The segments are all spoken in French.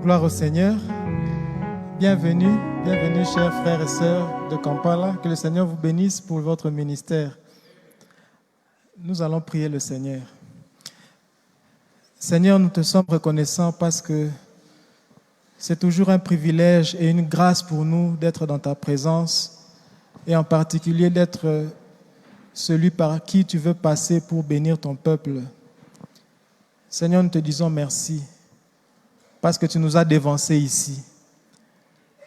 Gloire au Seigneur. Bienvenue, bienvenue chers frères et sœurs de Kampala. Que le Seigneur vous bénisse pour votre ministère. Nous allons prier le Seigneur. Seigneur, nous te sommes reconnaissants parce que c'est toujours un privilège et une grâce pour nous d'être dans ta présence et en particulier d'être celui par qui tu veux passer pour bénir ton peuple. Seigneur, nous te disons merci parce que tu nous as dévancés ici.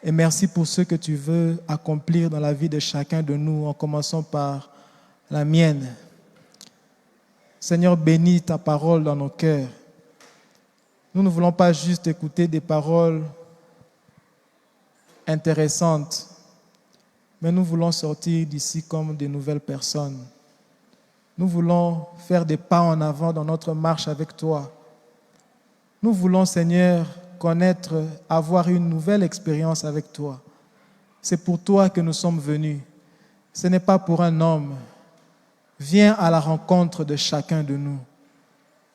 Et merci pour ce que tu veux accomplir dans la vie de chacun de nous, en commençant par la mienne. Seigneur, bénis ta parole dans nos cœurs. Nous ne voulons pas juste écouter des paroles intéressantes, mais nous voulons sortir d'ici comme des nouvelles personnes. Nous voulons faire des pas en avant dans notre marche avec toi. Nous voulons, Seigneur, connaître, avoir une nouvelle expérience avec toi. C'est pour toi que nous sommes venus. Ce n'est pas pour un homme. Viens à la rencontre de chacun de nous,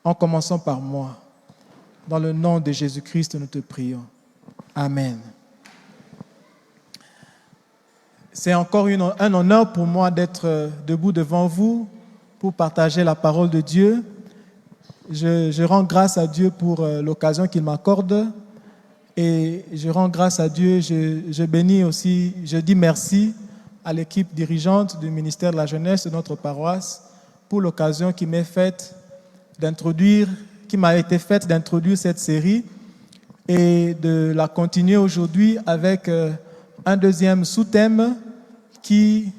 en commençant par moi. Dans le nom de Jésus-Christ, nous te prions. Amen. C'est encore un honneur pour moi d'être debout devant vous pour partager la parole de Dieu. Je rends grâce à Dieu pour l'occasion qu'il m'accorde et je rends grâce à Dieu, je bénis aussi, je dis merci à l'équipe dirigeante du ministère de la Jeunesse de notre paroisse pour l'occasion qui m'a été faite d'introduire cette série et de la continuer aujourd'hui avec un deuxième sous-thème qui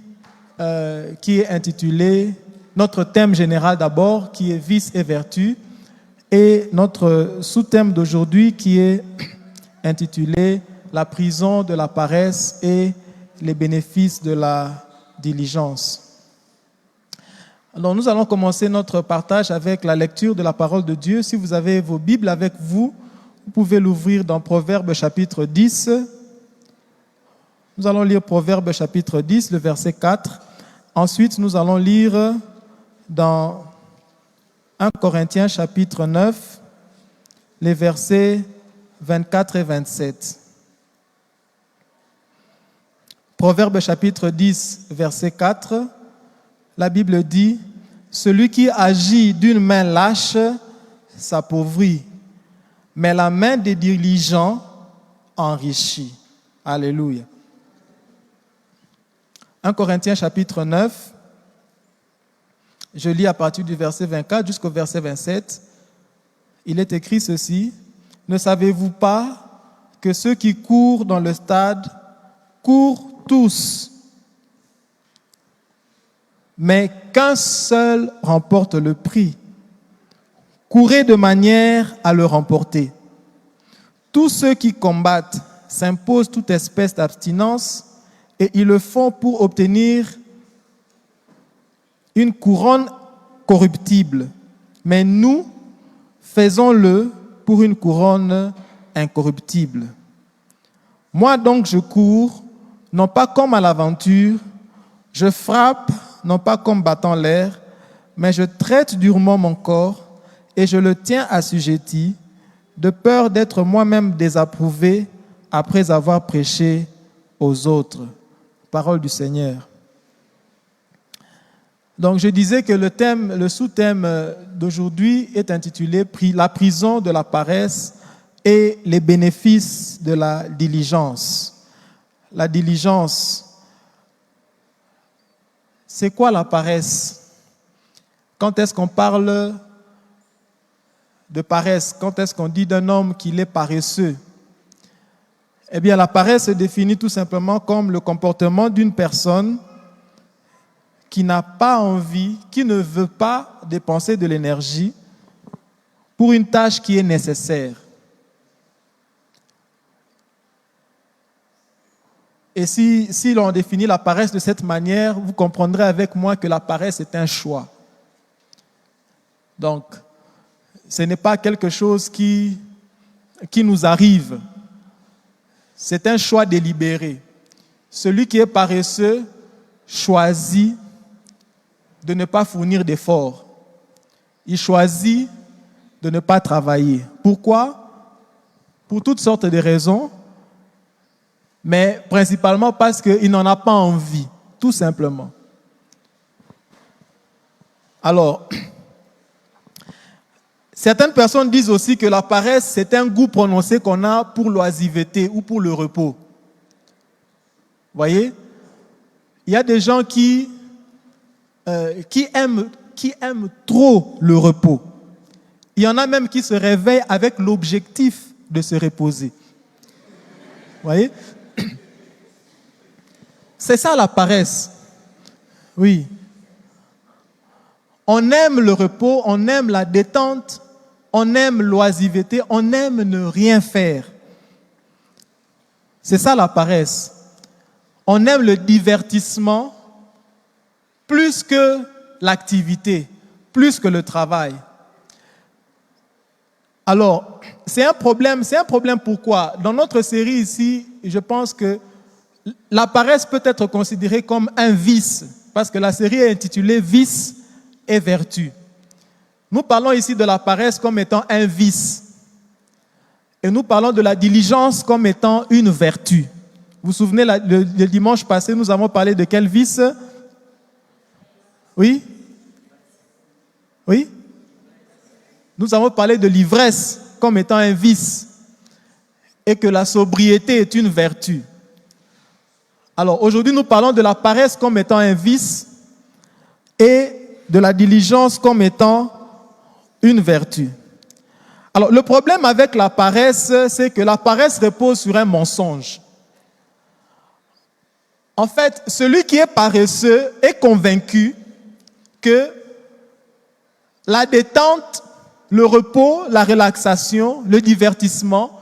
est intitulé, notre thème général d'abord, qui est vice et vertu, et notre sous-thème d'aujourd'hui qui est intitulé la prison de la paresse et les bénéfices de la diligence. Alors nous allons commencer notre partage avec la lecture de la parole de Dieu. Si vous avez vos Bibles avec vous, vous pouvez l'ouvrir dans Proverbes chapitre 10. Nous allons lire Proverbes chapitre 10, le verset 4. Ensuite, nous allons lire dans 1 Corinthiens chapitre 9, les versets 24 et 27. Proverbes chapitre 10, verset 4. La Bible dit, « Celui qui agit d'une main lâche s'appauvrit, mais la main des diligents enrichit. » Alléluia. 1 Corinthiens chapitre 9, je lis à partir du verset 24 jusqu'au verset 27. Il est écrit ceci, « Ne savez-vous pas que ceux qui courent dans le stade courent tous, mais qu'un seul remporte le prix. Courez de manière à le remporter. Tous ceux qui combattent s'imposent toute espèce d'abstinence et ils le font pour obtenir une couronne corruptible. Mais nous, faisons-le pour une couronne incorruptible. Moi donc je cours, non pas comme à l'aventure, je frappe, non pas comme battant l'air, mais je traite durement mon corps et je le tiens assujetti, de peur d'être moi-même désapprouvé après avoir prêché aux autres. Parole du Seigneur. Donc je disais que le sous-thème d'aujourd'hui est intitulé « La prison de la paresse et les bénéfices de la diligence ». La diligence, c'est quoi la paresse? Quand est-ce qu'on parle de paresse? Quand est-ce qu'on dit d'un homme qu'il est paresseux? Eh bien, la paresse se définit tout simplement comme le comportement d'une personne qui n'a pas envie, qui ne veut pas dépenser de l'énergie pour une tâche qui est nécessaire. Et si l'on définit la paresse de cette manière, vous comprendrez avec moi que la paresse est un choix. Donc, ce n'est pas quelque chose qui nous arrive. C'est un choix délibéré. Celui qui est paresseux choisit de ne pas fournir d'efforts. Il choisit de ne pas travailler. Pourquoi? pour toutes sortes de raisons, mais principalement parce qu'il n'en a pas envie, tout simplement. Alors, certaines personnes disent aussi que la paresse, c'est un goût prononcé qu'on a pour l'oisiveté ou pour le repos. Vous voyez? Il y a des gens qui aiment trop le repos. Il y en a même qui se réveillent avec l'objectif de se reposer. Vous voyez? C'est ça la paresse. Oui. On aime le repos, on aime la détente, on aime l'oisiveté, on aime ne rien faire. C'est ça la paresse. On aime le divertissement plus que l'activité, plus que le travail. Alors, c'est un problème pourquoi? Dans notre série ici, je pense que la paresse peut être considérée comme un vice, parce que la série est intitulée « Vice et vertu ». Nous parlons ici de la paresse comme étant un vice. Et nous parlons de la diligence comme étant une vertu. Vous vous souvenez, le dimanche passé, nous avons parlé de quel vice? Oui? Oui? Nous avons parlé de l'ivresse comme étant un vice et que la sobriété est une vertu. Alors aujourd'hui, nous parlons de la paresse comme étant un vice et de la diligence comme étant une vertu. Alors le problème avec la paresse, c'est que la paresse repose sur un mensonge. En fait, celui qui est paresseux est convaincu que la détente, le repos, la relaxation, le divertissement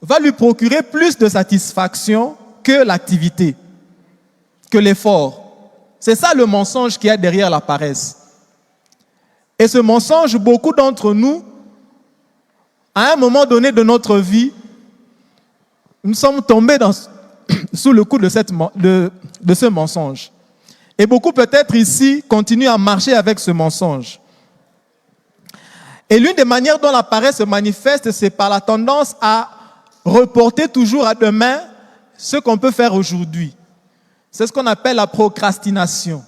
va lui procurer plus de satisfaction que l'activité, que l'effort. C'est ça le mensonge qu'il y a derrière la paresse. Et ce mensonge, beaucoup d'entre nous, à un moment donné de notre vie, nous sommes tombés sous le coup de ce mensonge. Et beaucoup peut-être ici continuent à marcher avec ce mensonge. Et l'une des manières dont la paresse se manifeste, c'est par la tendance à reporter toujours à demain ce qu'on peut faire aujourd'hui. C'est ce qu'on appelle la procrastination.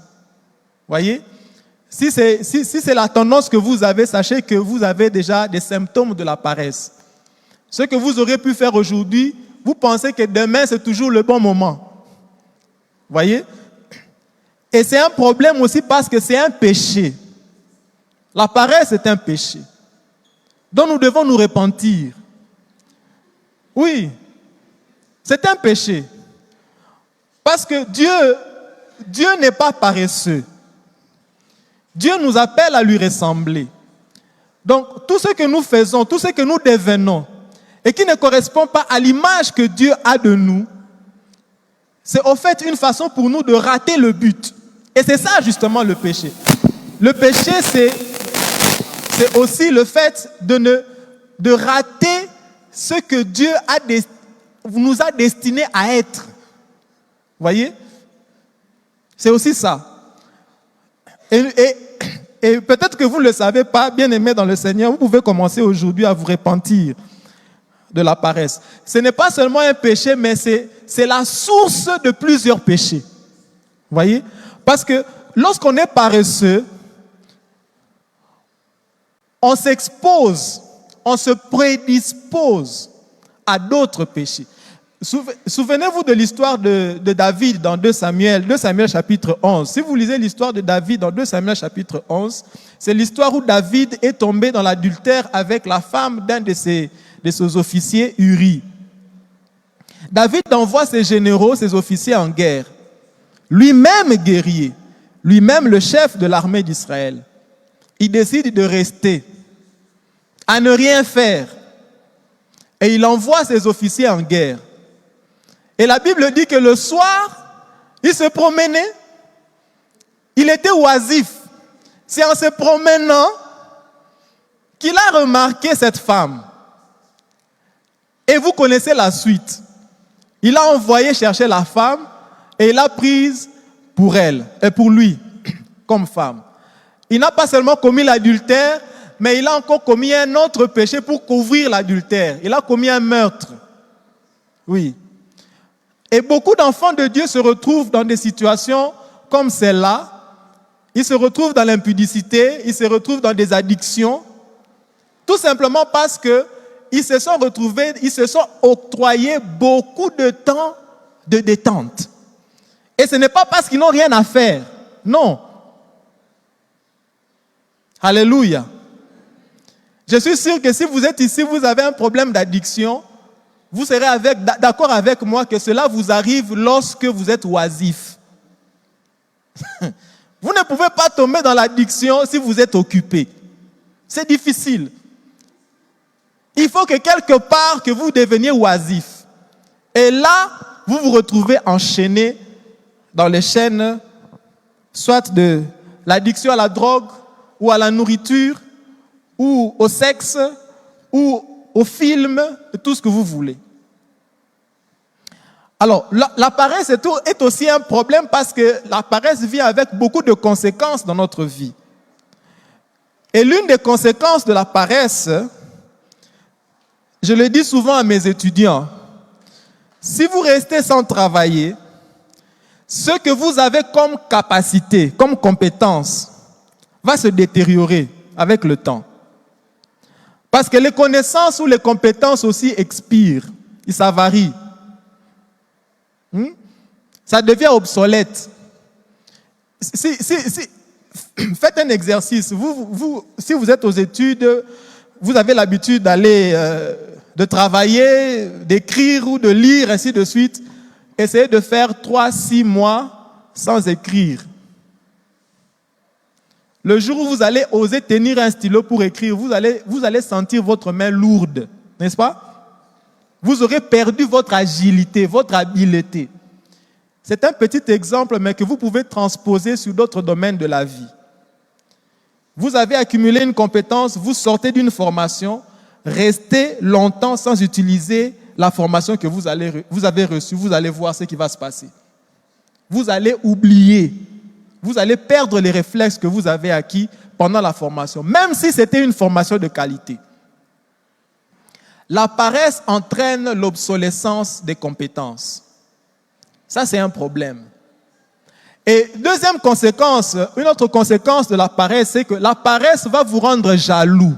Voyez? Si c'est la tendance que vous avez, sachez que vous avez déjà des symptômes de la paresse. Ce que vous aurez pu faire aujourd'hui, vous pensez que demain, c'est toujours le bon moment. Voyez? Et c'est un problème aussi parce que c'est un péché. La paresse est un péché dont nous devons nous repentir. Oui, c'est un péché. Parce que Dieu n'est pas paresseux. Dieu nous appelle à lui ressembler. Donc, tout ce que nous faisons, tout ce que nous devenons, et qui ne correspond pas à l'image que Dieu a de nous, c'est au fait une façon pour nous de rater le but. Et c'est ça justement le péché. Le péché, c'est aussi le fait de rater ce que Dieu nous a destiné à être. Voyez? C'est aussi ça. Et peut-être que vous ne le savez pas, bien-aimés dans le Seigneur, vous pouvez commencer aujourd'hui à vous repentir de la paresse. Ce n'est pas seulement un péché, mais c'est la source de plusieurs péchés. Voyez? Parce que lorsqu'on est paresseux, on s'expose, on se prédispose à d'autres péchés. Souvenez-vous de l'histoire de David dans 2 Samuel chapitre 11. Si vous lisez l'histoire de David dans 2 Samuel chapitre 11, c'est l'histoire où David est tombé dans l'adultère avec la femme d'un de ses officiers, Uri. David envoie ses généraux, ses officiers en guerre. Lui-même guerrier, lui-même le chef de l'armée d'Israël. Il décide de rester, à ne rien faire. Et il envoie ses officiers en guerre. Et la Bible dit que le soir, il se promenait. Il était oisif. C'est en se promenant qu'il a remarqué cette femme. Et vous connaissez la suite. Il a envoyé chercher la femme et il l'a prise pour elle et pour lui comme femme. Il n'a pas seulement commis l'adultère, mais il a encore commis un autre péché pour couvrir l'adultère. Il a commis un meurtre. Oui. Et beaucoup d'enfants de Dieu se retrouvent dans des situations comme celle-là. Ils se retrouvent dans l'impudicité, ils se retrouvent dans des addictions, tout simplement parce qu'ils se sont retrouvés, ils se sont octroyés beaucoup de temps de détente. Et ce n'est pas parce qu'ils n'ont rien à faire. Non. Alléluia. Je suis sûr que si vous êtes ici, vous avez un problème d'addiction, vous serez d'accord avec moi que cela vous arrive lorsque vous êtes oisif. Vous ne pouvez pas tomber dans l'addiction si vous êtes occupé. C'est difficile. Il faut que quelque part que vous deveniez oisif. Et là, vous vous retrouvez enchaîné dans les chaînes, soit de l'addiction à la drogue, ou à la nourriture, ou au sexe, ou au film, tout ce que vous voulez. Alors, la paresse est aussi un problème parce que la paresse vient avec beaucoup de conséquences dans notre vie. Et l'une des conséquences de la paresse, je le dis souvent à mes étudiants, si vous restez sans travailler, ce que vous avez comme capacité, comme compétence, va se détériorer avec le temps. Parce que les connaissances ou les compétences aussi expirent, et ça varie. Ça devient obsolète. Faites un exercice. Si vous êtes aux études, vous avez l'habitude d'aller, de travailler, d'écrire ou de lire, ainsi de suite. Essayez de faire 3-6 mois sans écrire. Le jour où vous allez oser tenir un stylo pour écrire, vous allez sentir votre main lourde, n'est-ce pas? Vous aurez perdu votre agilité, votre habileté. C'est un petit exemple, mais que vous pouvez transposer sur d'autres domaines de la vie. Vous avez accumulé une compétence, vous sortez d'une formation, restez longtemps sans utiliser la formation que vous avez reçue, vous allez voir ce qui va se passer. Vous allez oublier, vous allez perdre les réflexes que vous avez acquis pendant la formation, même si c'était une formation de qualité. La paresse entraîne l'obsolescence des compétences. Ça, c'est un problème. Et deuxième conséquence, une autre conséquence de la paresse, c'est que la paresse va vous rendre jaloux.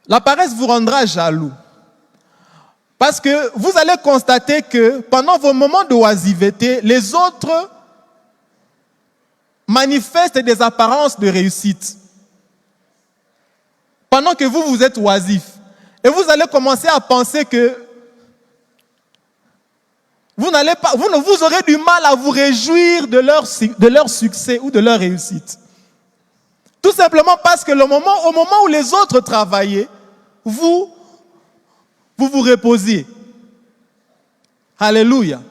La paresse vous rendra jaloux. Parce que vous allez constater que pendant vos moments de oisiveté, les autres manifestent des apparences de réussite. Pendant que vous êtes oisif. Et vous allez commencer à penser que vous aurez du mal à vous réjouir de leur succès ou de leur réussite. Tout simplement parce que au moment où les autres travaillaient, vous vous reposiez. Alléluia.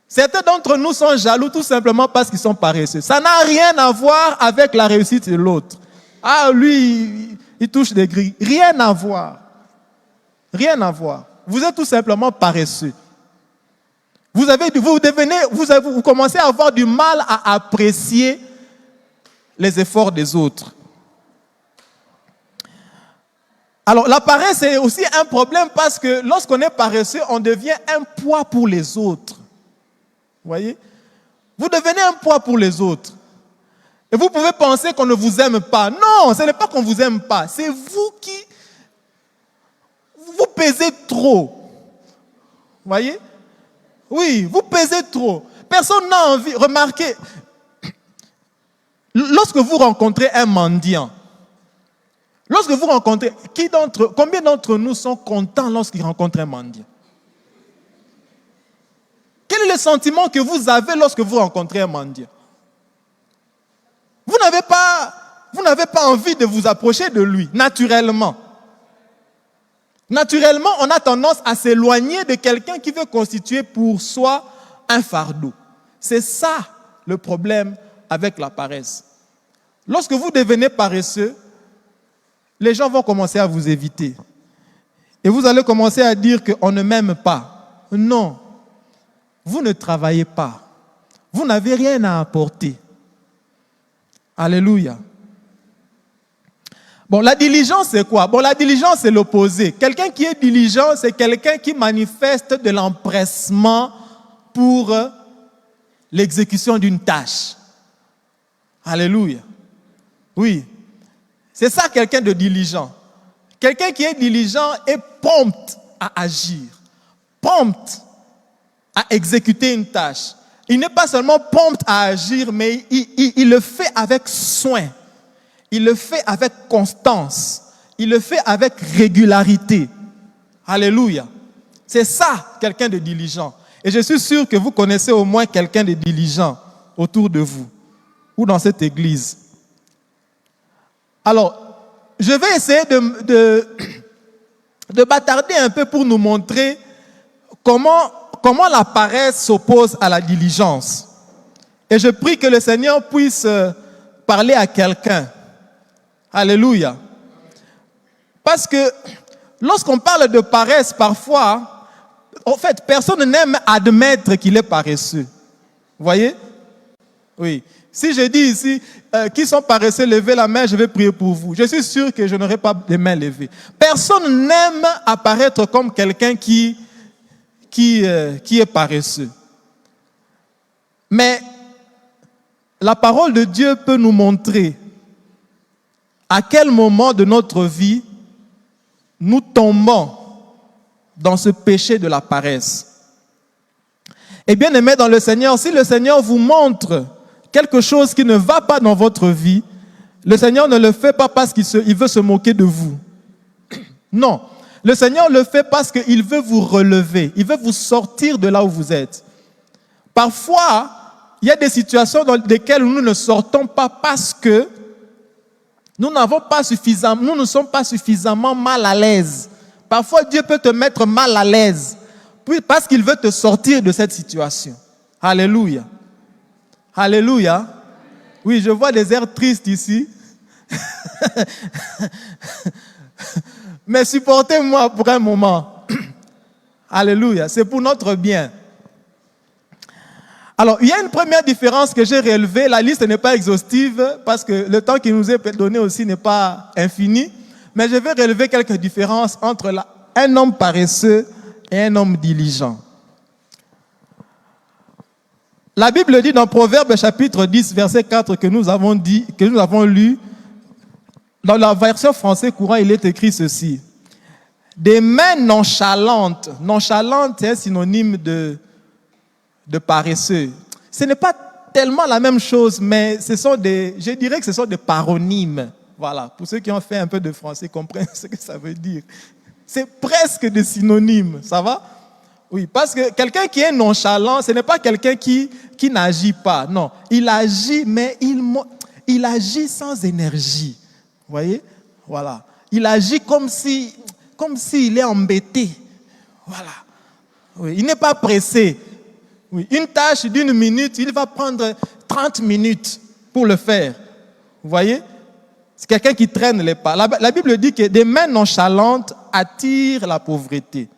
Certains d'entre nous sont jaloux tout simplement parce qu'ils sont paresseux. Ça n'a rien à voir avec la réussite de l'autre. Ah, lui, il touche des grilles. Rien à voir. Rien à voir. Vous êtes tout simplement paresseux. Vous commencez à avoir du mal à apprécier les efforts des autres. Alors, la paresse est aussi un problème parce que lorsqu'on est paresseux, on devient un poids pour les autres. Vous voyez? Vous devenez un poids pour les autres. Et vous pouvez penser qu'on ne vous aime pas. Non, ce n'est pas qu'on ne vous aime pas. C'est vous qui vous pesez trop. Vous voyez? Oui, vous pesez trop. Personne n'a envie. Remarquez, lorsque vous rencontrez un mendiant, combien d'entre nous sont contents lorsqu'ils rencontrent un mendiant? Quel est le sentiment que vous avez lorsque vous rencontrez un mendiant? Vous n'avez pas envie de vous approcher de lui, naturellement. Naturellement, on a tendance à s'éloigner de quelqu'un qui veut constituer pour soi un fardeau. C'est ça le problème avec la paresse. Lorsque vous devenez paresseux, les gens vont commencer à vous éviter. Et vous allez commencer à dire qu'on ne m'aime pas. Non, vous ne travaillez pas. Vous n'avez rien à apporter. Alléluia. Bon, la diligence, c'est quoi? Bon, la diligence, c'est l'opposé. Quelqu'un qui est diligent, c'est quelqu'un qui manifeste de l'empressement pour l'exécution d'une tâche. Alléluia. Oui. C'est ça, quelqu'un de diligent. Quelqu'un qui est diligent est prompt à agir, prompt à exécuter une tâche. Il n'est pas seulement prompt à agir, mais il le fait avec soin. Il le fait avec constance. Il le fait avec régularité. Alléluia. C'est ça, quelqu'un de diligent. Et je suis sûr que vous connaissez au moins quelqu'un de diligent autour de vous ou dans cette église. Alors, je vais essayer de bâtarder un peu pour nous montrer comment la paresse s'oppose à la diligence. Et je prie que le Seigneur puisse parler à quelqu'un. Alléluia. Parce que lorsqu'on parle de paresse, parfois, en fait, personne n'aime admettre qu'il est paresseux. Vous voyez? Oui. Si je dis ici, qui sont paresseux, levez la main, je vais prier pour vous. Je suis sûr que je n'aurai pas les mains levées. Personne n'aime apparaître comme quelqu'un qui est paresseux. Mais la parole de Dieu peut nous montrer à quel moment de notre vie nous tombons dans ce péché de la paresse. Et bien aimé dans le Seigneur, si le Seigneur vous montre quelque chose qui ne va pas dans votre vie, le Seigneur ne le fait pas parce qu'il veut se moquer de vous. Non, le Seigneur le fait parce qu'il veut vous relever, il veut vous sortir de là où vous êtes. Parfois, il y a des situations dans lesquelles nous ne sortons pas parce que nous ne sommes pas suffisamment mal à l'aise. Parfois, Dieu peut te mettre mal à l'aise parce qu'il veut te sortir de cette situation. Alléluia. Alléluia. Oui, je vois des airs tristes ici. Mais supportez-moi pour un moment. Alléluia. C'est pour notre bien. Alors, il y a une première différence que j'ai relevée. La liste n'est pas exhaustive parce que le temps qui nous est donné aussi n'est pas infini. Mais je vais relever quelques différences entre un homme paresseux et un homme diligent. La Bible dit dans Proverbes chapitre 10, verset 4 que nous avons lu, dans la version française courant, il est écrit ceci. Des mains nonchalantes. Nonchalantes, c'est un synonyme de paresseux. Ce n'est pas tellement la même chose, mais je dirais que ce sont des paronymes. Voilà, pour ceux qui ont fait un peu de français, comprennent ce que ça veut dire. C'est presque des synonymes, ça va? Oui, parce que quelqu'un qui est nonchalant, ce n'est pas quelqu'un qui n'agit pas. Non, il agit, mais il agit sans énergie. Vous voyez? Voilà. Il agit comme s'il est embêté. Voilà. Oui, il n'est pas pressé. Oui, une tâche d'1 minute, il va prendre 30 minutes pour le faire. Vous voyez? C'est quelqu'un qui traîne les pas. La Bible dit que des mains nonchalantes attirent la pauvreté.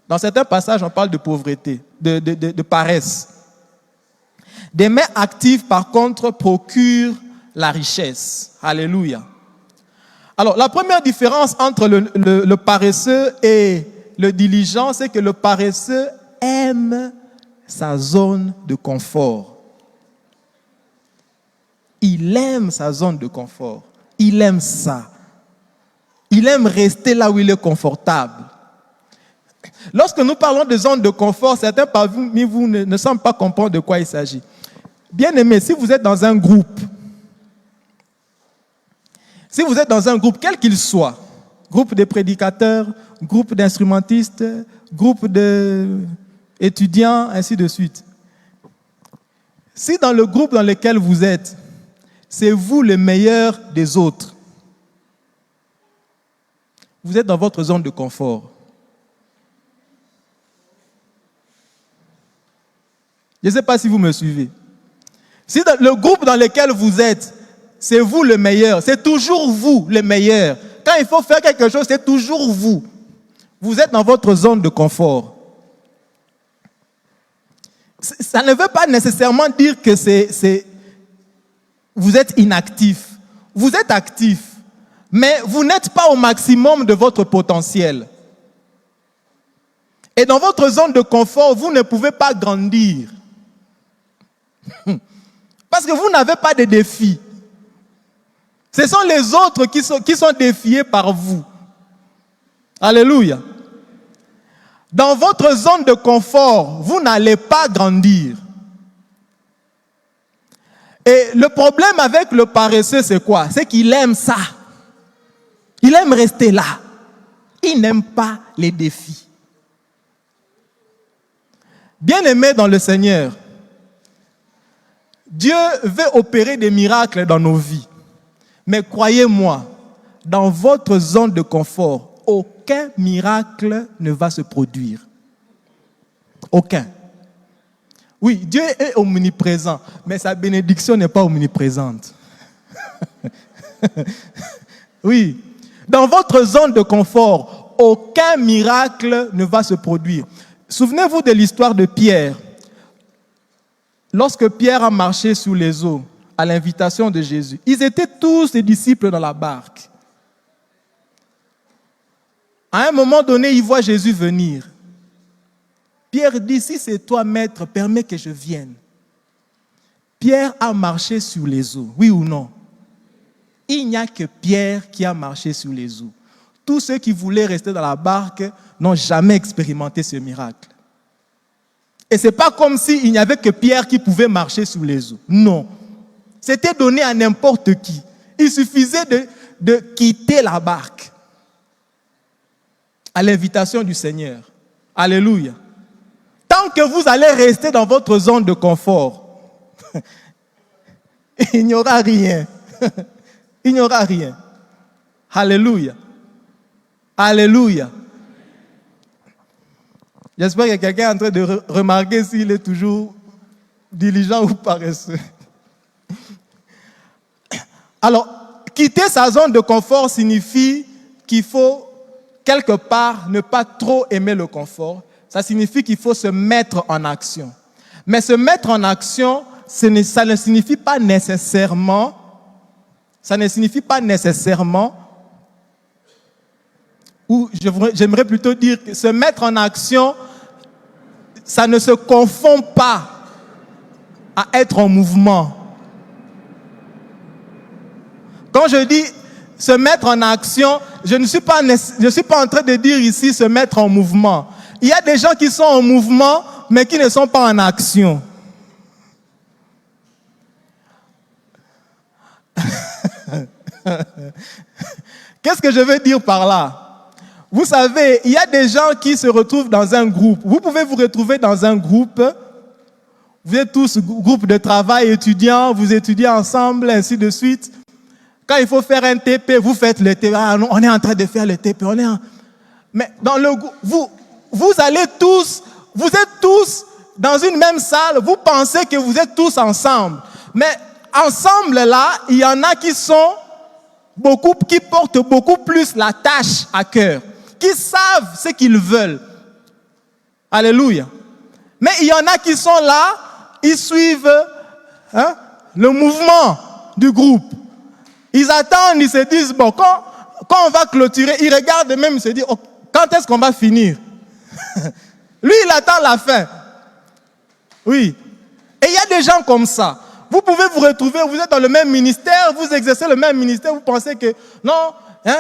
Dans certains passages, on parle de pauvreté, de paresse. Des mains actives, par contre, procurent la richesse. Alléluia. Alors, la première différence entre le paresseux et le diligent, c'est que le paresseux aime sa zone de confort. Il aime sa zone de confort. Il aime ça. Il aime rester là où il est confortable. Lorsque nous parlons de zone de confort, certains parmi vous ne semblent pas comprendre de quoi il s'agit. Bien aimé, si vous êtes dans un groupe, quel qu'il soit, groupe de prédicateurs, groupe d'instrumentistes, groupe d'étudiants, ainsi de suite. Si dans le groupe dans lequel vous êtes, c'est vous le meilleur des autres, vous êtes dans votre zone de confort. Je ne sais pas si vous me suivez. Si dans le groupe dans lequel vous êtes, c'est vous le meilleur, c'est toujours vous le meilleur. Quand il faut faire quelque chose, c'est toujours vous. Vous êtes dans votre zone de confort. Ça ne veut pas nécessairement dire que c'est vous êtes inactif. Vous êtes actif, mais vous n'êtes pas au maximum de votre potentiel. Et dans votre zone de confort, vous ne pouvez pas grandir. Parce que vous n'avez pas de défis. Ce sont les autres qui sont défiés par vous. Alléluia. Dans votre zone de confort, vous n'allez pas grandir. Et le problème avec le paresseux, c'est quoi? C'est qu'il aime ça. Il aime rester là. Il n'aime pas les défis. Bien-aimés dans le Seigneur, Dieu veut opérer des miracles dans nos vies. Mais croyez-moi, dans votre zone de confort, aucun miracle ne va se produire. Aucun. Oui, Dieu est omniprésent, mais sa bénédiction n'est pas omniprésente. Oui, dans votre zone de confort, aucun miracle ne va se produire. Souvenez-vous de l'histoire de Pierre. Lorsque Pierre a marché sur les eaux, à l'invitation de Jésus, ils étaient tous des disciples dans la barque. À un moment donné, il voit Jésus venir. Pierre dit, si c'est toi, maître, permets que je vienne. Pierre a marché sur les eaux, oui ou non? Il n'y a que Pierre qui a marché sur les eaux. Tous ceux qui voulaient rester dans la barque n'ont jamais expérimenté ce miracle. Et ce n'est pas comme s'il n'y avait que Pierre qui pouvait marcher sur les eaux. Non. C'était donné à n'importe qui. Il suffisait de quitter la barque à l'invitation du Seigneur. Alléluia. Tant que vous allez rester dans votre zone de confort, il n'y aura rien. Il n'y aura rien. Alléluia. Alléluia. J'espère que quelqu'un est en train de remarquer s'il est toujours diligent ou paresseux. Alors, quitter sa zone de confort signifie qu'il faut, quelque part, ne pas trop aimer le confort. Ça signifie qu'il faut se mettre en action. Mais se mettre en action, ça ne signifie pas nécessairement, ou j'aimerais plutôt dire que se mettre en action, ça ne se confond pas à être en mouvement. Quand je dis se mettre en action, je ne suis pas en train de dire ici se mettre en mouvement. Il y a des gens qui sont en mouvement, mais qui ne sont pas en action. Qu'est-ce que je veux dire par là? Vous savez, il y a des gens qui se retrouvent dans un groupe. Vous pouvez vous retrouver dans un groupe. Vous êtes tous groupe de travail étudiants, vous étudiez ensemble, ainsi de suite. Quand il faut faire un TP, vous faites le TP. Ah, on est en train de faire le TP. Mais dans le groupe, vous êtes tous dans une même salle. Vous pensez que vous êtes tous ensemble. Mais ensemble, là, il y en a qui portent beaucoup plus la tâche à cœur, qui savent ce qu'ils veulent. Alléluia. Mais il y en a qui sont là, ils suivent le mouvement du groupe. Ils attendent, ils se disent, bon, quand on va clôturer, ils regardent même, ils se disent, oh, quand est-ce qu'on va finir? Lui, il attend la fin. Oui. Et il y a des gens comme ça. Vous pouvez vous retrouver, vous êtes dans le même ministère, vous exercez le même ministère, vous pensez que non,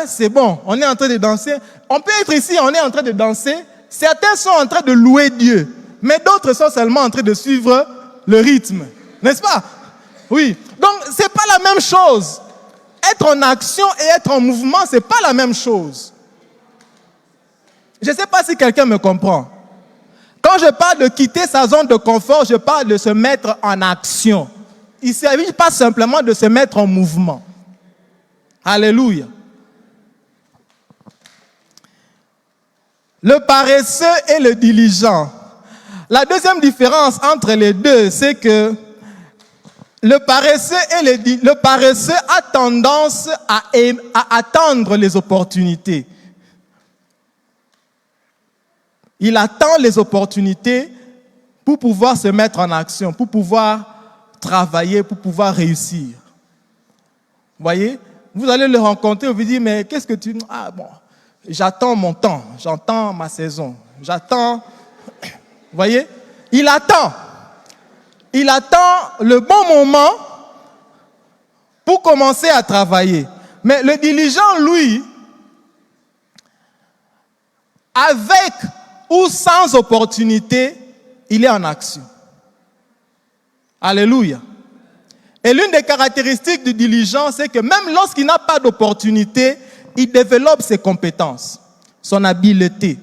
c'est bon, on est en train de danser. On peut être ici, on est en train de danser. Certains sont en train de louer Dieu, mais d'autres sont seulement en train de suivre le rythme. N'est-ce pas? Oui. Donc, ce n'est pas la même chose. Être en action et être en mouvement, ce n'est pas la même chose. Je ne sais pas si quelqu'un me comprend. Quand je parle de quitter sa zone de confort, je parle de se mettre en action. Il ne s'agit pas simplement de se mettre en mouvement. Alléluia. Le paresseux et le diligent. La deuxième différence entre les deux, c'est que le paresseux a tendance à attendre les opportunités. Il attend les opportunités pour pouvoir se mettre en action, pour pouvoir travailler, pour pouvoir réussir. Voyez, vous allez le rencontrer, vous dites, mais qu'est-ce que tu... Ah bon, j'attends mon temps, j'attends ma saison, j'attends... Voyez, il attend. Il attend le bon moment pour commencer à travailler. Mais le diligent, lui, avec ou sans opportunité, il est en action. Alléluia. Et l'une des caractéristiques du diligent, c'est que même lorsqu'il n'a pas d'opportunité, il développe ses compétences, son habileté.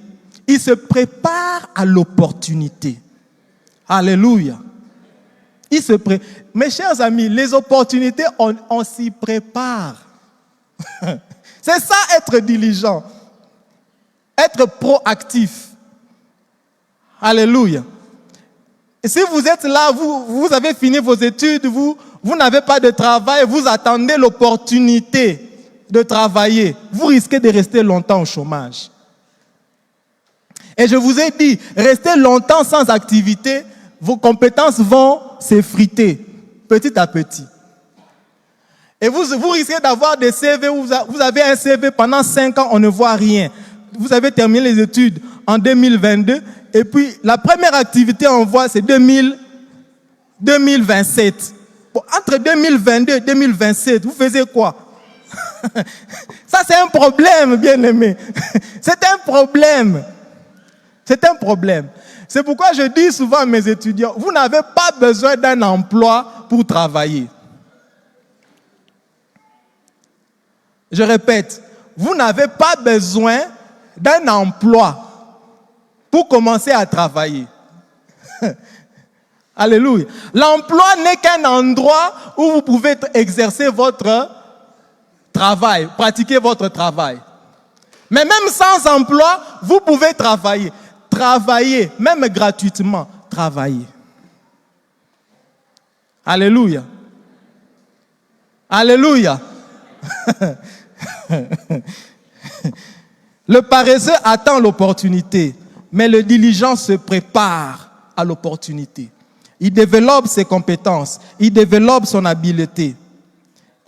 Il se prépare à l'opportunité. Alléluia. Mes chers amis, les opportunités, on s'y prépare. C'est ça être diligent. Être proactif. Alléluia. Et si vous êtes là, vous avez fini vos études, vous n'avez pas de travail, vous attendez l'opportunité de travailler, vous risquez de rester longtemps au chômage. Et je vous ai dit, rester longtemps sans activité, vos compétences vont s'effriter petit à petit. Et vous risquez d'avoir des CV, vous avez un CV pendant 5 ans, on ne voit rien. Vous avez terminé les études en 2022, et puis la première activité on voit c'est 2027. Bon, entre 2022 et 2027, vous faisiez quoi? Ça c'est un problème, bien aimé. C'est un problème. C'est un problème. C'est pourquoi je dis souvent à mes étudiants, vous n'avez pas besoin d'un emploi pour travailler. Je répète, vous n'avez pas besoin d'un emploi pour commencer à travailler. Alléluia. L'emploi n'est qu'un endroit où vous pouvez exercer votre travail, pratiquer votre travail. Mais même sans emploi, vous pouvez travailler. Travailler, même gratuitement, travailler. Alléluia. Alléluia. Le paresseux attend l'opportunité, mais le diligent se prépare à l'opportunité. Il développe ses compétences, il développe son habileté.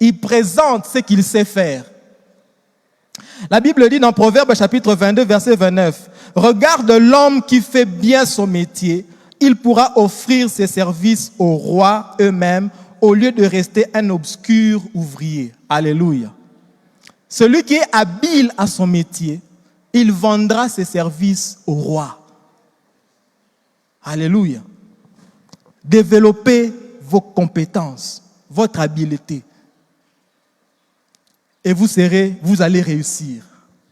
Il présente ce qu'il sait faire. La Bible dit dans Proverbes chapitre 22, verset 29, « Regarde l'homme qui fait bien son métier, il pourra offrir ses services aux rois eux-mêmes au lieu de rester un obscur ouvrier. » Alléluia. Celui qui est habile à son métier, il vendra ses services au roi. Alléluia. Développez vos compétences, votre habileté. Et vous allez réussir.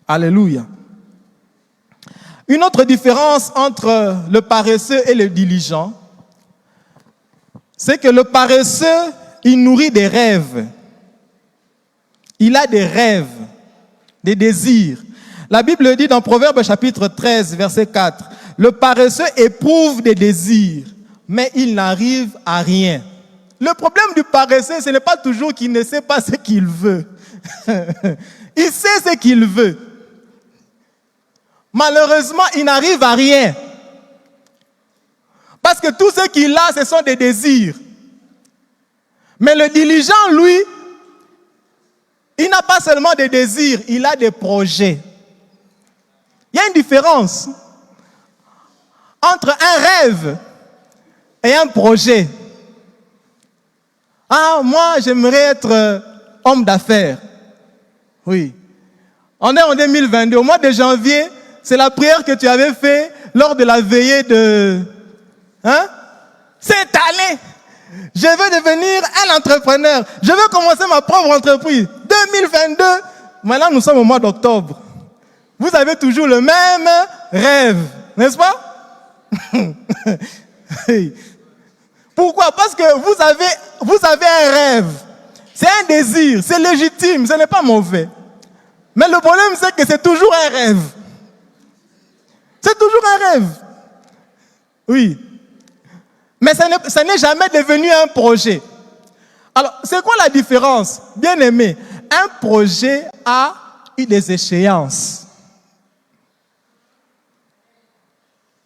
Alléluia. Une autre différence entre le paresseux et le diligent, c'est que le paresseux, il nourrit des rêves. Il a des rêves, des désirs. La Bible dit dans Proverbes chapitre 13, verset 4, « Le paresseux éprouve des désirs, mais il n'arrive à rien. » Le problème du paresseux, ce n'est pas toujours qu'il ne sait pas ce qu'il veut. Il sait ce qu'il veut. Malheureusement, il n'arrive à rien. Parce que tout ce qu'il a, ce sont des désirs. Mais le diligent, lui, il n'a pas seulement des désirs, il a des projets. Il y a une différence entre un rêve et un projet. Ah, moi, j'aimerais être homme d'affaires. Oui. On est en 2022. Au mois de janvier, c'est la prière que tu avais fait lors de la veillée de... Cette année, je veux devenir un entrepreneur. Je veux commencer ma propre entreprise. 2022, maintenant nous sommes au mois d'octobre. Vous avez toujours le même rêve, n'est-ce pas? Pourquoi? Parce que vous avez un rêve. C'est un désir, c'est légitime, ce n'est pas mauvais. Mais le problème, c'est que c'est toujours un rêve. C'est toujours un rêve. Oui. Mais ça n'est jamais devenu un projet. Alors, c'est quoi la différence? Bien aimé, un projet a eu des échéances.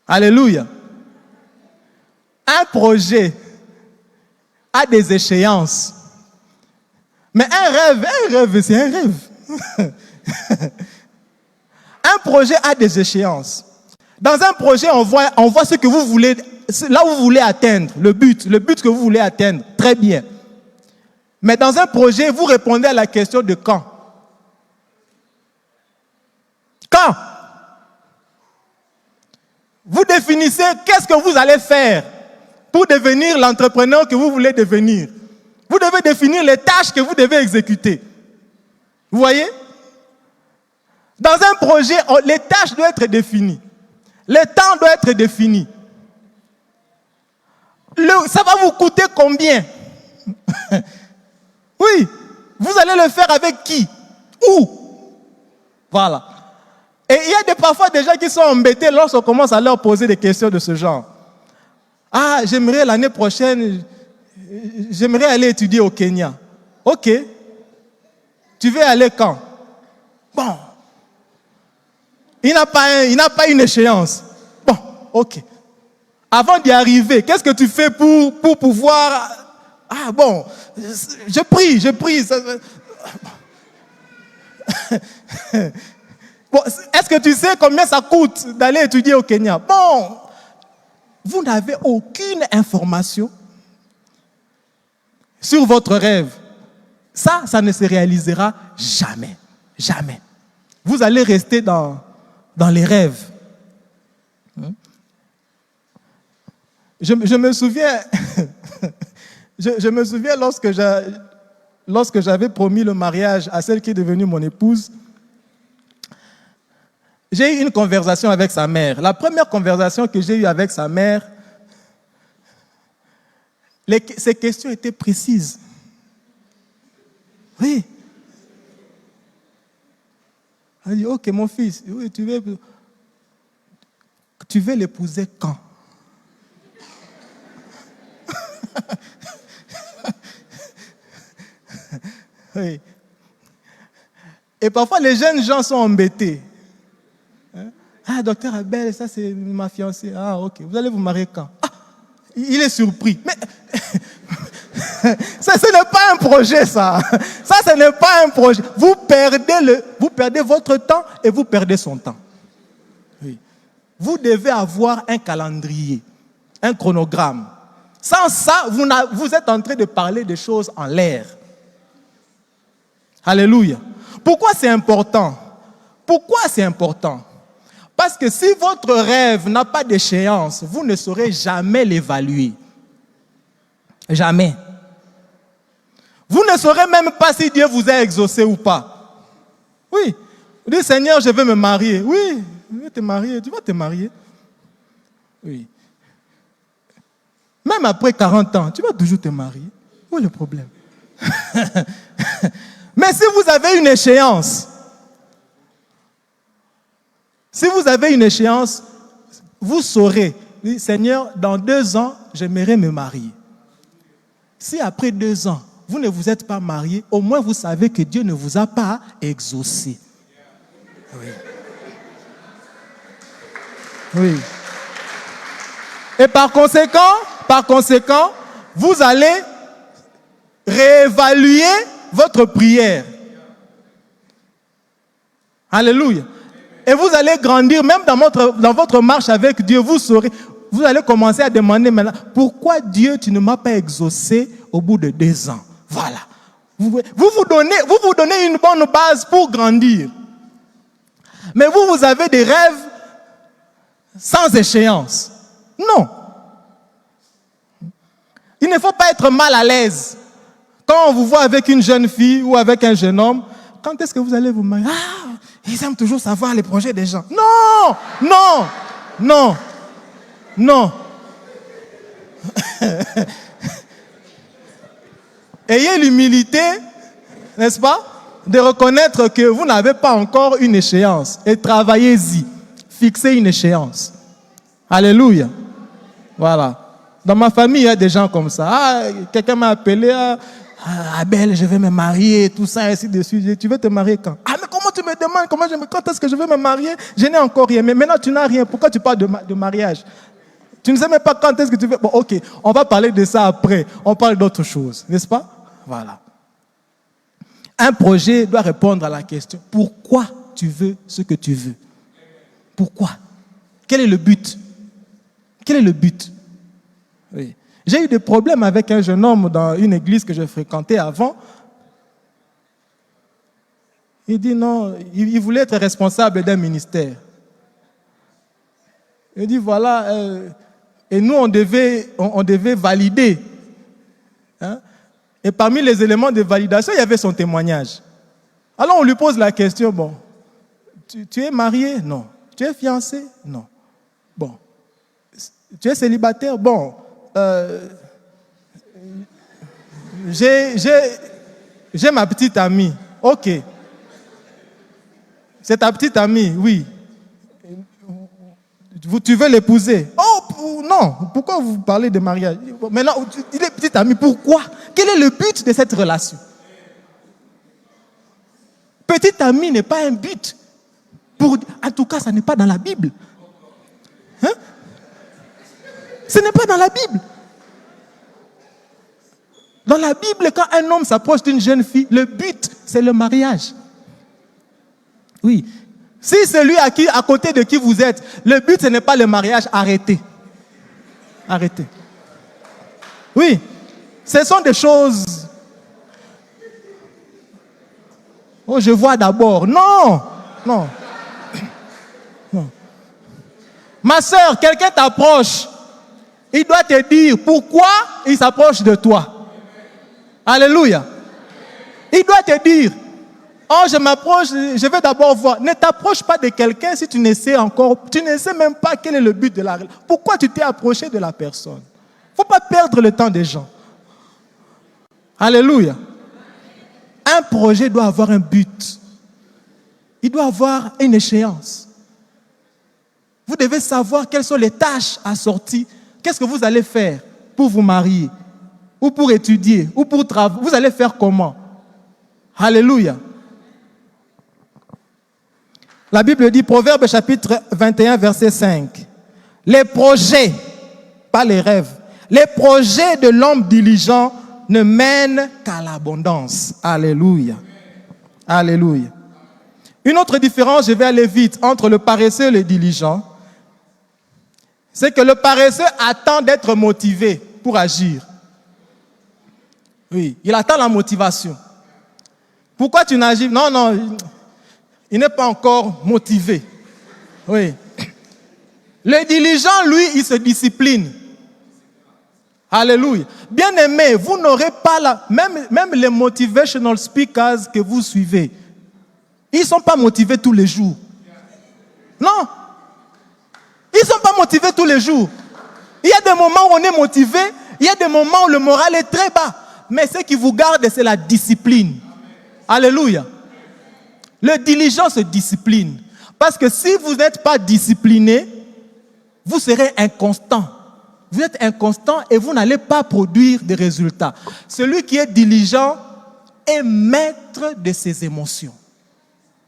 Alléluia. Un projet a des échéances. Mais un rêve, c'est un rêve. Un projet a des échéances. Dans un projet, on voit ce que vous voulez, là où vous voulez atteindre, le but que vous voulez atteindre. Très bien. Mais dans un projet, vous répondez à la question de quand. Quand? Vous définissez qu'est-ce que vous allez faire pour devenir l'entrepreneur que vous voulez devenir. Vous devez définir les tâches que vous devez exécuter. Vous voyez? Dans un projet, les tâches doivent être définies. Le temps doit être défini. Ça va vous coûter combien? Oui. Vous allez le faire avec qui? Où? Voilà. Et il y a parfois des gens qui sont embêtés lorsqu'on commence à leur poser des questions de ce genre. Ah, j'aimerais l'année prochaine, j'aimerais aller étudier au Kenya. Ok. Tu veux aller quand? Bon. Il n'a pas une échéance. Bon, ok. Avant d'y arriver, qu'est-ce que tu fais pour pouvoir... Ah bon, je prie. Bon, est-ce que tu sais combien ça coûte d'aller étudier au Kenya? Bon, vous n'avez aucune information sur votre rêve. Ça ne se réalisera jamais. Jamais. Vous allez rester dans les rêves. Je me souviens, je me souviens lorsque j'avais promis le mariage à celle qui est devenue mon épouse, j'ai eu une conversation avec sa mère. La première conversation que j'ai eue avec sa mère, ses questions étaient précises. Oui. Elle dit, ok mon fils, oui, tu veux l'épouser quand? Oui. Et parfois les jeunes gens sont embêtés. Ah, docteur Abel, ça c'est ma fiancée. Ah, ok, vous allez vous marier quand? Ah, il est surpris. Mais ça, ce n'est pas un projet, ça. Ça, ce n'est pas un projet. Vous perdez votre temps et vous perdez son temps. Oui. Vous devez avoir un calendrier, un chronogramme. Sans ça, vous êtes en train de parler de choses en l'air. Alléluia. Pourquoi c'est important? Pourquoi c'est important? Parce que si votre rêve n'a pas d'échéance, vous ne saurez jamais l'évaluer. Jamais. Vous ne saurez même pas si Dieu vous a exaucé ou pas. Oui. Vous dites, Seigneur, je veux me marier. Oui, je veux te marier. Tu vas te marier. Oui. Même après 40 ans, tu vas toujours te marier. Où est le problème? Mais si vous avez une échéance, vous saurez, oui, Seigneur, dans 2 ans, j'aimerais me marier. Si après 2 ans, vous ne vous êtes pas marié, au moins vous savez que Dieu ne vous a pas exaucé. Oui. Oui. Et par conséquent, vous allez réévaluer votre prière. Alléluia. Et vous allez grandir, même dans votre marche avec Dieu, vous allez commencer à demander maintenant, pourquoi Dieu, tu ne m'as pas exaucé au bout de 2 ans? Voilà. Vous donnez une bonne base pour grandir. Mais vous avez des rêves sans échéance. Non. Il ne faut pas être mal à l'aise. Quand on vous voit avec une jeune fille ou avec un jeune homme, quand est-ce que vous allez vous marier? Ah, ils aiment toujours savoir les projets des gens. Non, non, non, non. Ayez l'humilité, n'est-ce pas, de reconnaître que vous n'avez pas encore une échéance. Et travaillez-y. Fixez une échéance. Alléluia. Voilà. Dans ma famille, il y a des gens comme ça. Ah, quelqu'un m'a appelé, Abel, je vais me marier, tout ça, ainsi de suite. Tu veux te marier quand? Ah, mais comment tu me demandes quand est-ce que je vais me marier? Je n'ai encore rien. Mais maintenant, tu n'as rien. Pourquoi tu parles de mariage? Tu ne sais même pas quand est-ce que tu veux. Bon, ok, on va parler de ça après. On parle d'autre chose, n'est-ce pas? Voilà. Un projet doit répondre à la question, pourquoi tu veux ce que tu veux? Pourquoi? Quel est le but? Quel est le but? Oui. J'ai eu des problèmes avec un jeune homme dans une église que je fréquentais avant. Il dit non, il voulait être responsable d'un ministère. Il dit voilà, et nous on devait valider. Hein? Et parmi les éléments de validation, il y avait son témoignage. Alors on lui pose la question, bon, tu es marié? Non. Tu es fiancé? Non. Bon. Tu es célibataire? Bon. J'ai ma petite amie. Ok. C'est ta petite amie, oui. Tu veux l'épouser? Oh, non. Pourquoi vous parlez de mariage? Maintenant, il est petite amie. Pourquoi? Quel est le but de cette relation? Petite amie n'est pas un but. En tout cas, ça n'est pas dans la Bible. Hein? Ce n'est pas dans la Bible. Dans la Bible, quand un homme s'approche d'une jeune fille, le but, c'est le mariage. Oui. Si celui à côté de qui vous êtes, le but, ce n'est pas le mariage, arrêtez. Arrêtez. Oui. Ce sont des choses... Oh, je vois d'abord. Non. Non. Non. Ma soeur, quelqu'un t'approche. Il doit te dire pourquoi il s'approche de toi. Alléluia. Il doit te dire, oh, je m'approche, je vais d'abord voir. Ne t'approche pas de quelqu'un si tu ne sais même pas quel est le but de la relation. Pourquoi tu t'es approché de la personne? Il ne faut pas perdre le temps des gens. Alléluia. Un projet doit avoir un but. Il doit avoir une échéance. Vous devez savoir quelles sont les tâches assorties. Qu'est-ce que vous allez faire pour vous marier? Ou pour étudier? Ou pour travailler? Vous allez faire comment? Alléluia. La Bible dit, Proverbe chapitre 21, verset 5. Les projets, pas les rêves, les projets de l'homme diligent ne mènent qu'à l'abondance. Alléluia. Alléluia. Une autre différence, je vais aller vite, entre le paresseux et le diligent, c'est que le paresseux attend d'être motivé pour agir. Oui, il attend la motivation. Pourquoi tu n'agis? Non, non, il n'est pas encore motivé. Oui. Le diligent, lui, il se discipline. Alléluia. Bien-aimés, vous n'aurez pas même les motivational speakers que vous suivez, ils ne sont pas motivés tous les jours. Non. Ils ne sont pas motivés tous les jours. Il y a des moments où on est motivé, il y a des moments où le moral est très bas. Mais ce qui vous garde, c'est la discipline. Alléluia. Le diligent se discipline. Parce que si vous n'êtes pas discipliné, vous serez inconstant. Vous êtes inconstant et vous n'allez pas produire des résultats. Celui qui est diligent est maître de ses émotions.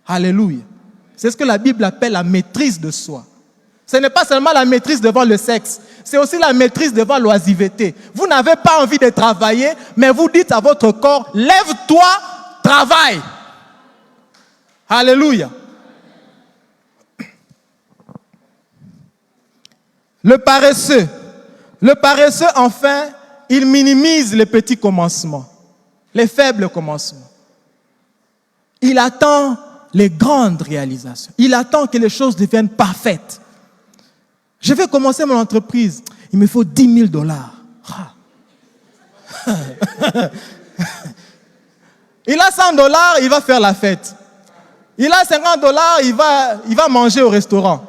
Alléluia. C'est ce que la Bible appelle la maîtrise de soi. Ce n'est pas seulement la maîtrise devant le sexe, c'est aussi la maîtrise devant l'oisiveté. Vous n'avez pas envie de travailler, mais vous dites à votre corps, lève-toi, travaille. Alléluia. Le paresseux, enfin, il minimise les petits commencements, les faibles commencements. Il attend les grandes réalisations. Il attend que les choses deviennent parfaites. Je vais commencer mon entreprise. Il me faut $10 000. Il a $100, il va faire la fête. Il a $50, il va manger au restaurant.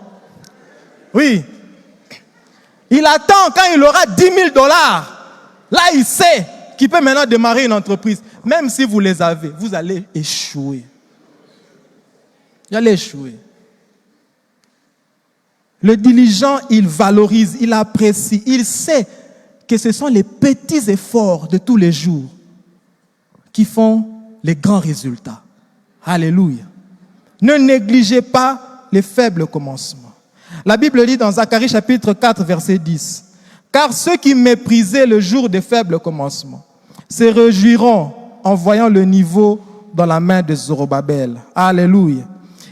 Oui. Il attend quand il aura $10 000. Là, il sait qu'il peut maintenant démarrer une entreprise. Même si vous les avez, vous allez échouer. Vous allez échouer. Le diligent, il valorise, il apprécie, il sait que ce sont les petits efforts de tous les jours qui font les grands résultats. Alléluia. Ne négligez pas les faibles commencements. La Bible dit dans Zacharie chapitre 4, verset 10, « Car ceux qui méprisaient le jour des faibles commencements se réjouiront en voyant le niveau dans la main de Zorobabel. Alléluia.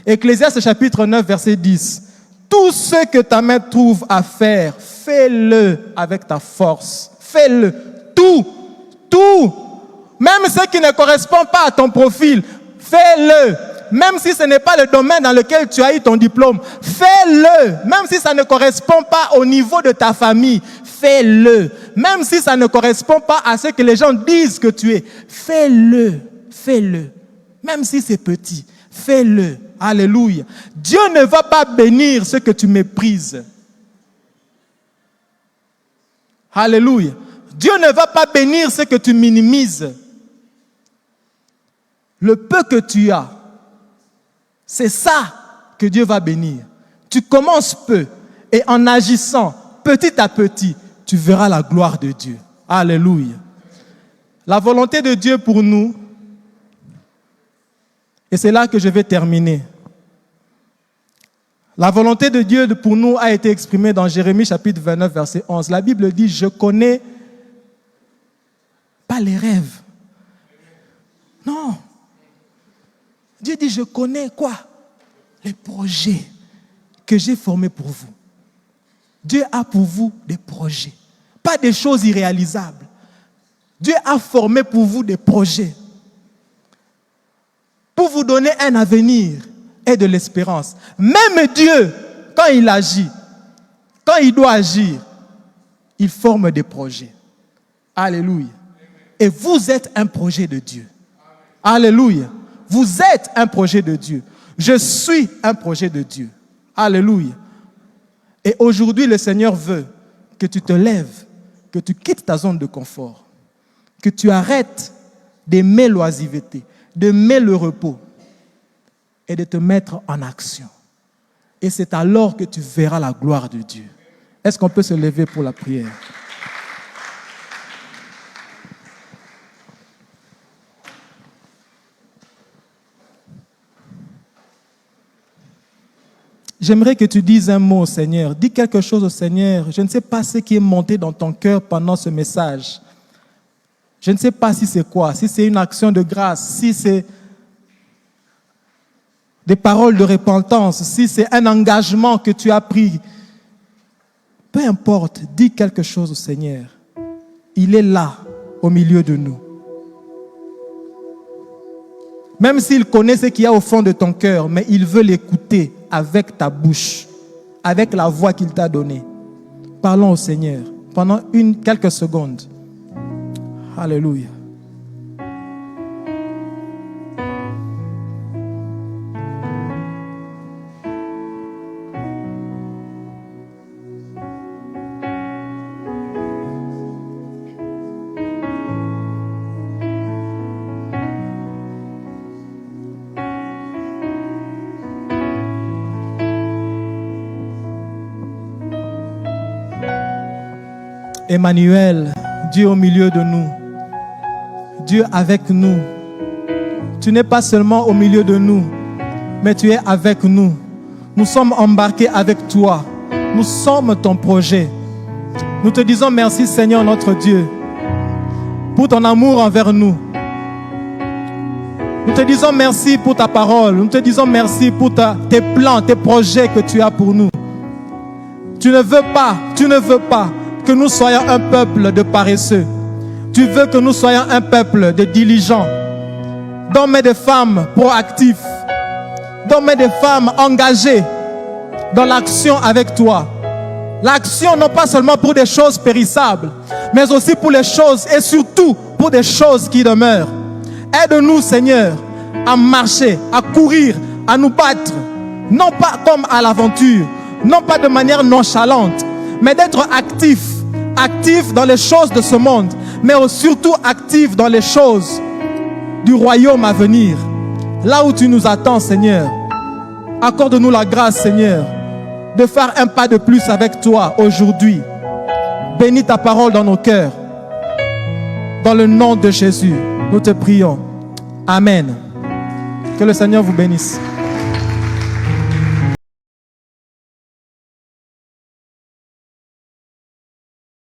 Ecclésiaste chapitre 9, verset 10. Tout ce que ta main trouve à faire, fais-le avec ta force. Fais-le. Tout. Même ce qui ne correspond pas à ton profil, fais-le. Même si ce n'est pas le domaine dans lequel tu as eu ton diplôme, fais-le. Même si ça ne correspond pas au niveau de ta famille, fais-le. Même si ça ne correspond pas à ce que les gens disent que tu es, fais-le. Fais-le. Même si c'est petit, fais-le. Alléluia. Dieu ne va pas bénir ce que tu méprises. Alléluia. Dieu ne va pas bénir ce que tu minimises. Le peu que tu as, c'est ça que Dieu va bénir. Tu commences peu et en agissant petit à petit, tu verras la gloire de Dieu. Alléluia. La volonté de Dieu pour nous, et c'est là que je vais terminer. La volonté de Dieu pour nous a été exprimée dans Jérémie chapitre 29, verset 11. La Bible dit, je connais pas les rêves. Non. Dieu dit, je connais quoi? Les projets que j'ai formés pour vous. Dieu a pour vous des projets, pas des choses irréalisables. Dieu a formé pour vous des projets pour vous donner un avenir et de l'espérance. Même Dieu, quand il agit, quand il doit agir, il forme des projets. Alléluia. Et vous êtes un projet de Dieu. Alléluia. Vous êtes un projet de Dieu. Je suis un projet de Dieu. Alléluia. Et aujourd'hui, le Seigneur veut que tu te lèves, que tu quittes ta zone de confort, que tu arrêtes d'aimer l'oisiveté, d'aimer le repos et de te mettre en action. Et c'est alors que tu verras la gloire de Dieu. Est-ce qu'on peut se lever pour la prière? J'aimerais que tu dises un mot au Seigneur. Dis quelque chose au Seigneur. Je ne sais pas ce qui est monté dans ton cœur pendant ce message. Je ne sais pas si c'est quoi, si c'est une action de grâce, si c'est des paroles de repentance, si c'est un engagement que tu as pris. Peu importe, dis quelque chose au Seigneur. Il est là, au milieu de nous. Même s'il connaît ce qu'il y a au fond de ton cœur, mais il veut l'écouter avec ta bouche, avec la voix qu'il t'a donnée. Parlons au Seigneur pendant quelques secondes. Alléluia. Emmanuel, Dieu au milieu de nous, Dieu avec nous. Tu n'es pas seulement au milieu de nous, mais tu es avec nous. Nous sommes embarqués avec toi. Nous sommes ton projet. Nous te disons merci Seigneur notre Dieu pour ton amour envers nous. Nous te disons merci pour ta parole. Nous te disons merci pour tes plans, tes projets que tu as pour nous. Tu ne veux pas que nous soyons un peuple de paresseux. Tu veux que nous soyons un peuple de diligents, d'hommes et de femmes proactifs, d'hommes et de femmes engagés dans l'action avec toi. L'action non pas seulement pour des choses périssables, mais aussi pour les choses et surtout pour des choses qui demeurent. Aide-nous Seigneur à marcher, à courir, à nous battre, non pas comme à l'aventure, non pas de manière nonchalante, mais d'être actifs dans les choses de ce monde, mais surtout actifs dans les choses du royaume à venir. Là où tu nous attends, Seigneur, accorde-nous la grâce, Seigneur, de faire un pas de plus avec toi aujourd'hui. Bénis ta parole dans nos cœurs. Dans le nom de Jésus, nous te prions. Amen. Que le Seigneur vous bénisse.